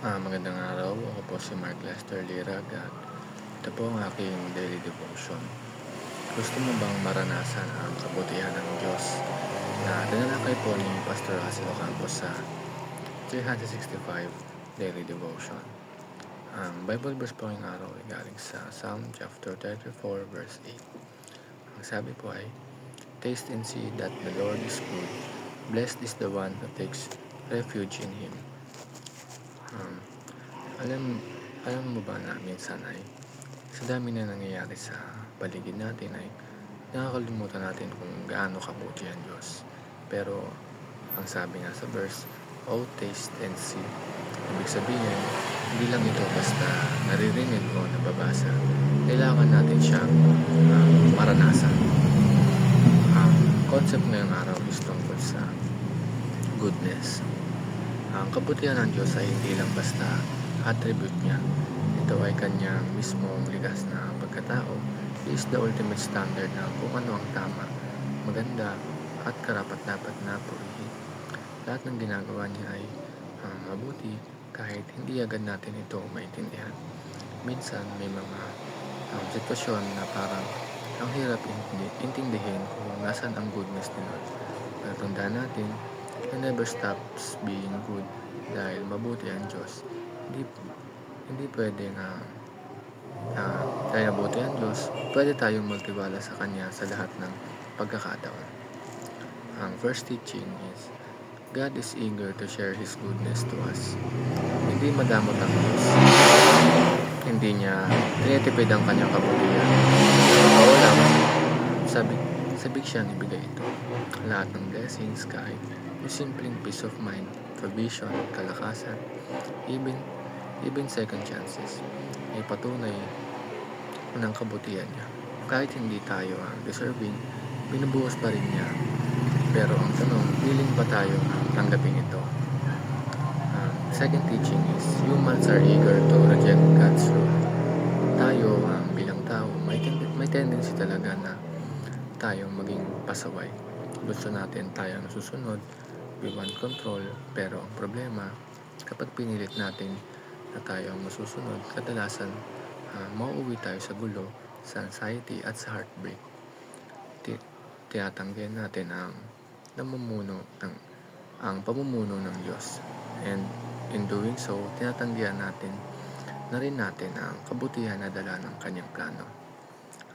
Magandang araw. Ako po si Mark Lester Liraga. Ito po ang aking daily devotion. Gusto mo bang maranasan ang kabutihan ng Diyos na tinalakay po ni Pastor Russell Ocampo sa 365 Daily Devotion? Ang Bible verse po ngayong araw ay galing sa Psalm chapter 34 verse 8. Ang sabi po ay, "Taste and see that the Lord is good. Blessed is the one who takes refuge in Him." Um, alam, alam mo ba na minsan ay sa dami na nangyayari sa paligid natin ay nakakalimutan natin kung gaano kabuti ang Diyos. Pero ang sabi nga sa verse, "Oh, taste and see." Ibig sabihin, hindi lang ito basta naririnig o nababasa. Kailangan natin siyang maranasan. Ang concept ngayong araw is tungkol sa goodness. Ang kabutihan ng Diyos ay hindi lang basta attribute niya. Ito ay kanyang mismong likas na pagkatao. He is the ultimate standard na kung ano ang tama, maganda, at karapat-dapat na purihin. Lahat ng ginagawa niya ay mabuti kahit hindi agad natin ito maintindihan. Minsan may mga sitwasyon na parang ang hirap intindihin kung nasan ang goodness ni Lord. Pero tandaan natin, He never stops being good dahil mabuti ang Diyos. Hindi, hindi pwede na kaya mabuti ang Diyos, pwede tayong magtiwala sa Kanya sa lahat ng pagkakataon. Ang first teaching is, God is eager to share His goodness to us. Hindi madamot ang Diyos. Hindi niya tinitipid ang kanyang kabutihan. Oo lang, sabik siyang ibigay ito. Lahat ng blessings, kahit yung simpleng peace of mind, provision, kalakasan, even second chances, ay patunay ng kabutihan niya. Kahit hindi tayo deserving, binubuhos pa rin niya. Pero ang tanong, willing ba tayo tanggapin ito? Second teaching is, humans are eager to reject God's rule. Tayo, bilang tao, may tendency talaga na tayong maging pasaway. Gusto natin tayo nasusunod, we want control, pero ang problema, kapag pinilit natin na tayo ang masusunod, kadalasan mauuwi tayo sa gulo, sa anxiety at sa heartbreak. Tinatanggihan natin ang pamumuno ng Diyos. And in doing so, tinatanggihan natin na rin natin ang kabutihan na dala ng kanyang plano.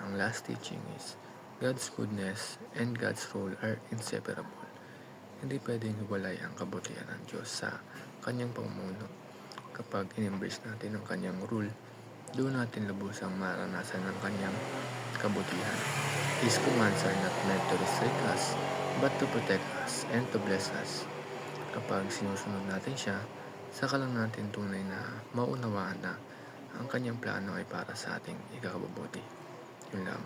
Ang last teaching is, God's goodness and God's rule are inseparable. Hindi pwedeng hiwalay ang kabutihan ng Diyos sa kanyang pamumuno. Kapag in-embrace natin ang kanyang rule, doon natin lubusang maranasan ang kanyang kabutihan. His commands are not meant to restrict us, but to protect us and to bless us. Kapag sinusunod natin siya, saka lang natin tunay na maunawaan na ang kanyang plano ay para sa ating ikakabubuti. Yun lang.